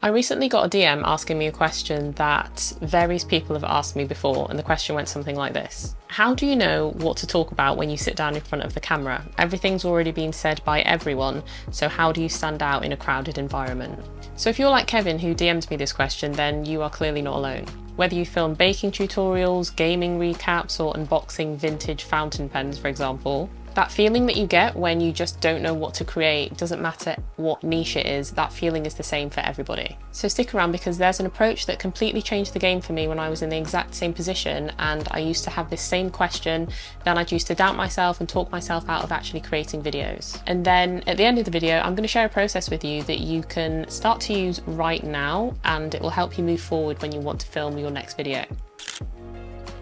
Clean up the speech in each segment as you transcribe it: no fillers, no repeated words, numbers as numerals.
I recently got a DM asking me a question that various people have asked me before, and the question went something like this. How do you know what to talk about when you sit down in front of the camera? Everything's already been said by everyone, so how do you stand out in a crowded environment? So if you're like Kevin, who DM'd me this question, then you are clearly not alone. Whether you film baking tutorials, gaming recaps, or unboxing vintage fountain pens, for example, that feeling that you get when you just don't know what to create, doesn't matter what niche it is, that feeling is the same for everybody. So stick around, because there's an approach that completely changed the game for me when I was in the exact same position and I used to have this same question, then I'd used to doubt myself and talk myself out of actually creating videos. And then at the end of the video, I'm going to share a process with you that you can start to use right now, and it will help you move forward when you want to film your next video.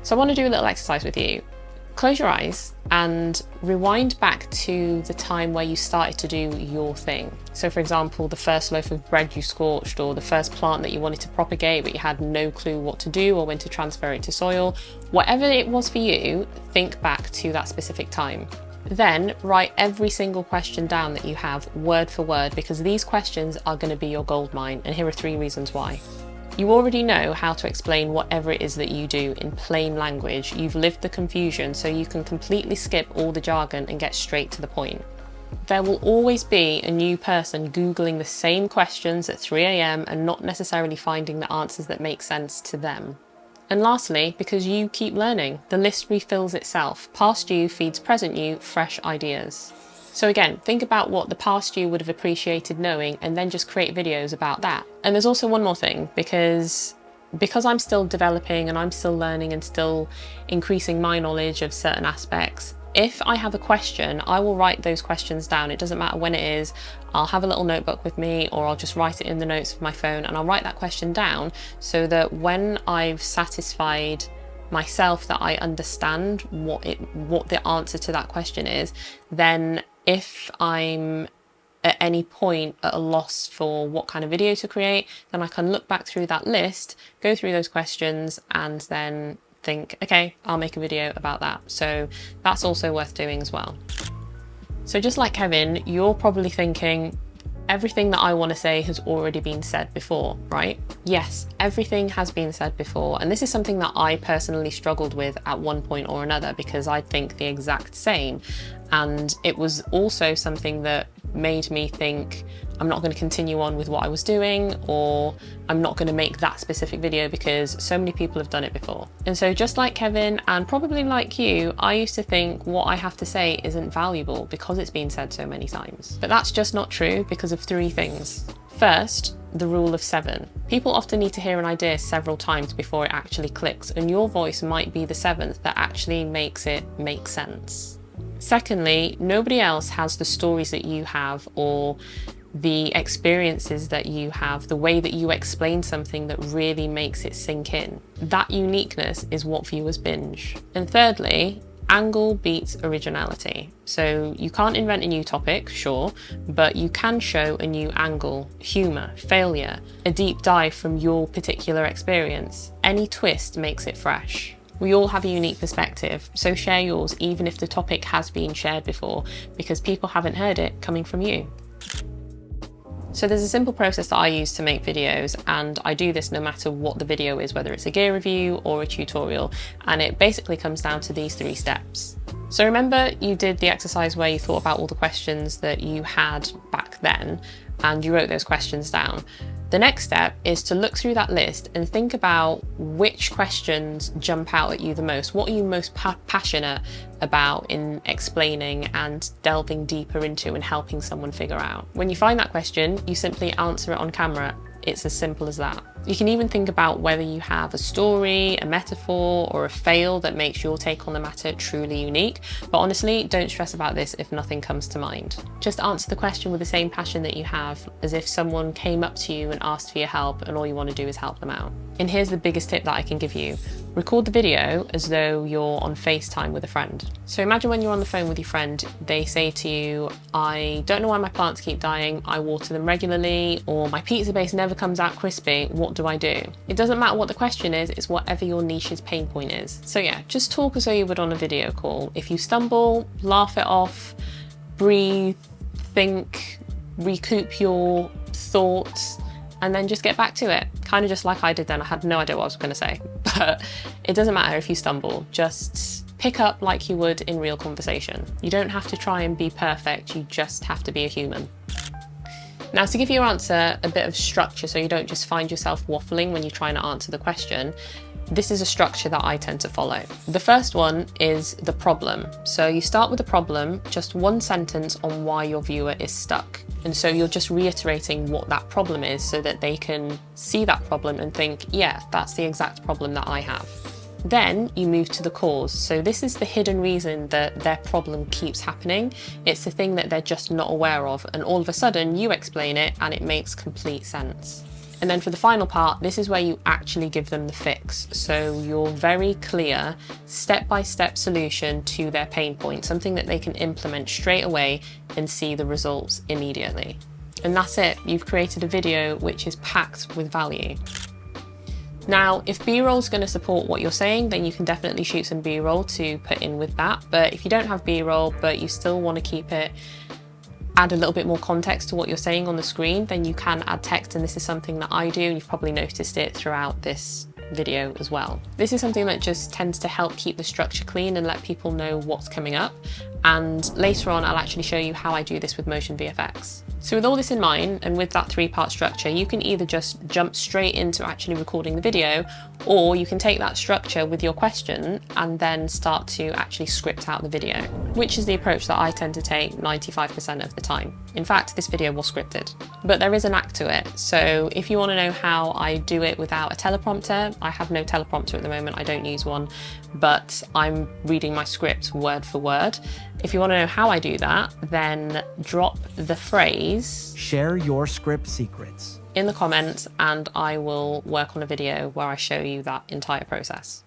So I want to do a little exercise with you. Close your eyes and rewind back to the time where you started to do your thing. So for example, the first loaf of bread you scorched, or the first plant that you wanted to propagate but you had no clue what to do or when to transfer it to soil. Whatever it was for you, think back to that specific time. Then write every single question down that you have, word for word, because these questions are going to be your gold mine, and here are 3 reasons why. You already know how to explain whatever it is that you do in plain language. You've lived the confusion, so you can completely skip all the jargon and get straight to the point. There will always be a new person Googling the same questions at 3 AM and not necessarily finding the answers that make sense to them. And lastly, because you keep learning, the list refills itself. Past you feeds present you fresh ideas. So again, think about what the past you would have appreciated knowing, and then just create videos about that. And there's also one more thing, because I'm still developing and I'm still learning and still increasing my knowledge of certain aspects. If I have a question, I will write those questions down. It doesn't matter when it is. I'll have a little notebook with me, or I'll just write it in the notes of my phone, and I'll write that question down so that when I've satisfied myself that I understand what the answer to that question is, then if I'm at any point at a loss for what kind of video to create, then I can look back through that list, go through those questions, and then think, okay, I'll make a video about that. So that's also worth doing as well. So just like Kevin, you're probably thinking, everything that I want to say has already been said before, right? Yes, everything has been said before. And this is something that I personally struggled with at one point or another, because I think the exact same. And it was also something that made me think, I'm not going to continue on with what I was doing, or I'm not going to make that specific video because so many people have done it before. And so just like Kevin, and probably like you, I used to think what I have to say isn't valuable because it's been said so many times. But that's just not true, because of 3 things. First, the rule of 7. People often need to hear an idea several times before it actually clicks, and your voice might be the 7th that actually makes it make sense. Secondly, nobody else has the stories that you have, or the experiences that you have, the way that you explain something that really makes it sink in. That uniqueness is what viewers binge. And thirdly, angle beats originality. So you can't invent a new topic, sure, but you can show a new angle, humour, failure, a deep dive from your particular experience. Any twist makes it fresh. We all have a unique perspective, so share yours even if the topic has been shared before, because people haven't heard it coming from you. So there's a simple process that I use to make videos, and I do this no matter what the video is, whether it's a gear review or a tutorial, and it basically comes down to these 3 steps. So remember, you did the exercise where you thought about all the questions that you had back then, and you wrote those questions down. The next step is to look through that list and think about which questions jump out at you the most. What are you most passionate about in explaining and delving deeper into and helping someone figure out? When you find that question, you simply answer it on camera. It's as simple as that. You can even think about whether you have a story, a metaphor, or a fail that makes your take on the matter truly unique. But honestly, don't stress about this if nothing comes to mind. Just answer the question with the same passion that you have, as if someone came up to you and asked for your help and all you want to do is help them out. And here's the biggest tip that I can give you. Record the video as though you're on FaceTime with a friend. So imagine when you're on the phone with your friend, they say to you, I don't know why my plants keep dying, I water them regularly, or my pizza base never comes out crispy, what do I do? It doesn't matter what the question is, it's whatever your niche's pain point is. So yeah, just talk as though you would on a video call. If you stumble, laugh it off, breathe, think, recoup your thoughts, and then just get back to it. Kind of just like I did then. I had no idea what I was going to say, but it doesn't matter if you stumble. Just pick up like you would in real conversation. You don't have to try and be perfect, you just have to be a human. Now, to give your answer a bit of structure so you don't just find yourself waffling when you're trying to answer the question, this is a structure that I tend to follow. The first one is the problem. So you start with the problem, just one sentence on why your viewer is stuck. And so you're just reiterating what that problem is so that they can see that problem and think, yeah, that's the exact problem that I have. Then you move to the cause. So this is the hidden reason that their problem keeps happening. It's the thing that they're just not aware of. And all of a sudden you explain it and it makes complete sense. And then for the final part, this is where you actually give them the fix. So your very clear step-by-step solution to their pain point, something that they can implement straight away and see the results immediately. And that's it. You've created a video which is packed with value. Now, if B-roll is going to support what you're saying, then you can definitely shoot some B-roll to put in with that. But if you don't have B-roll, but you still want to keep it, add a little bit more context to what you're saying on the screen, then you can add text. And this is something that I do, and you've probably noticed it throughout this video as well. This is something that just tends to help keep the structure clean and let people know what's coming up. And later on, I'll actually show you how I do this with motion VFX. So with all this in mind, and with that 3-part structure, you can either just jump straight into actually recording the video, or you can take that structure with your question and then start to actually script out the video, which is the approach that I tend to take 95% of the time. In fact, this video was scripted, but there is an act to it. So if you want to know how I do it without a teleprompter, I have no teleprompter at the moment, I don't use one, but I'm reading my script word for word. If you want to know how I do that, then drop the phrase "share your script secrets" in the comments and I will work on a video where I show you that entire process.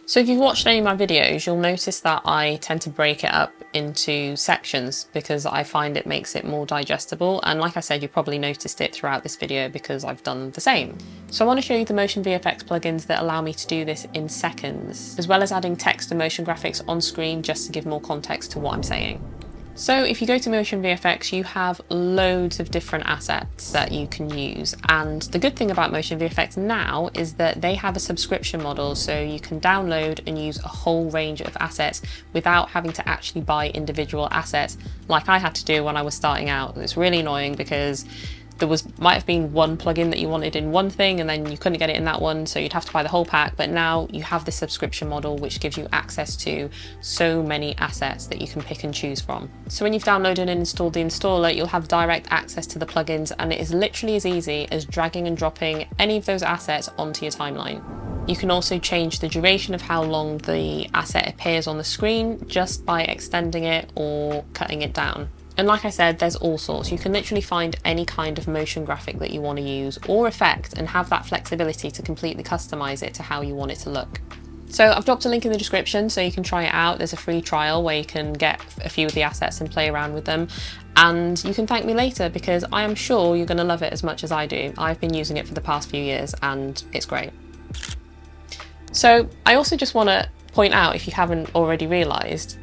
So if you've watched any of my videos, you'll notice that I tend to break it up into sections because I find it makes it more digestible. And like I said, you probably noticed it throughout this video because I've done the same. So I want to show you the motion VFX plugins that allow me to do this in seconds, as well as adding text and motion graphics on screen just to give more context to what I'm saying. So if you go to Motion VFX, you have loads of different assets that you can use. And the good thing about Motion VFX now is that they have a subscription model, so you can download and use a whole range of assets without having to actually buy individual assets like I had to do when I was starting out. It's really annoying because there might have been one plugin that you wanted in one thing and then you couldn't get it in that one, so you'd have to buy the whole pack. But now you have this subscription model which gives you access to so many assets that you can pick and choose from. So when you've downloaded and installed the installer, you'll have direct access to the plugins, and it is literally as easy as dragging and dropping any of those assets onto your timeline. You can also change the duration of how long the asset appears on the screen just by extending it or cutting it down. And like I said, there's all sorts. You can literally find any kind of motion graphic that you want to use or effect and have that flexibility to completely customize it to how you want it to look. So I've dropped a link in the description so you can try it out. There's a free trial where you can get a few of the assets and play around with them. And you can thank me later because I am sure you're going to love it as much as I do. I've been using it for the past few years and it's great. So I also just want to point out, if you haven't already realized,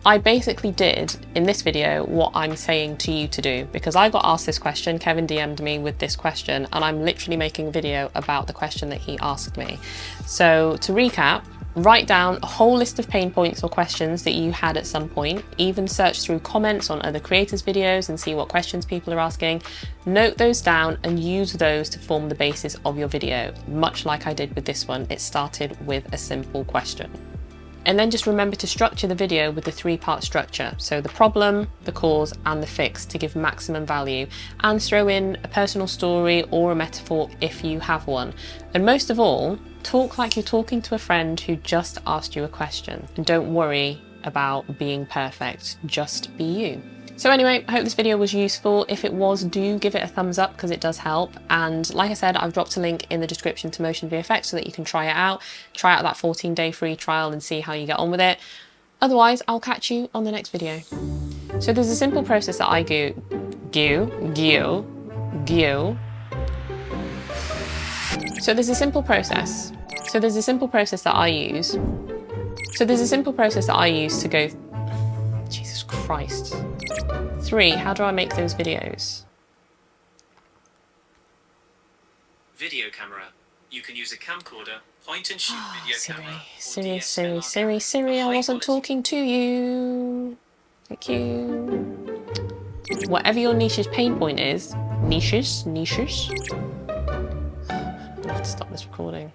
I basically did in this video what I'm saying to you to do, because I got asked this question. Kevin DM'd me with this question and I'm literally making a video about the question that he asked me. So to recap, write down a whole list of pain points or questions that you had at some point, even search through comments on other creators' videos and see what questions people are asking. Note those down and use those to form the basis of your video. Much like I did with this one, it started with a simple question. And then just remember to structure the video with the 3-part structure. So the problem, the cause, and the fix to give maximum value, and throw in a personal story or a metaphor if you have one. And most of all, talk like you're talking to a friend who just asked you a question. And don't worry about being perfect, just be you. So anyway, I hope this video was useful. If it was, do give it a thumbs up because it does help. And like I said, I've dropped a link in the description to Motion VFX so that you can try it out. Try out that 14-day free trial and see how you get on with it. Otherwise, I'll catch you on the next video. So there's a simple process that I So there's a simple process that I use to go, Jesus Christ. 3, how do I make those videos? Video camera. You can use a camcorder, point and shoot video camera, Siri, or Siri, DSLR Siri, camera. Siri, I A wasn't high-quality talking to you. Thank you. Whatever your niche's pain point is, niches. I have to stop this recording.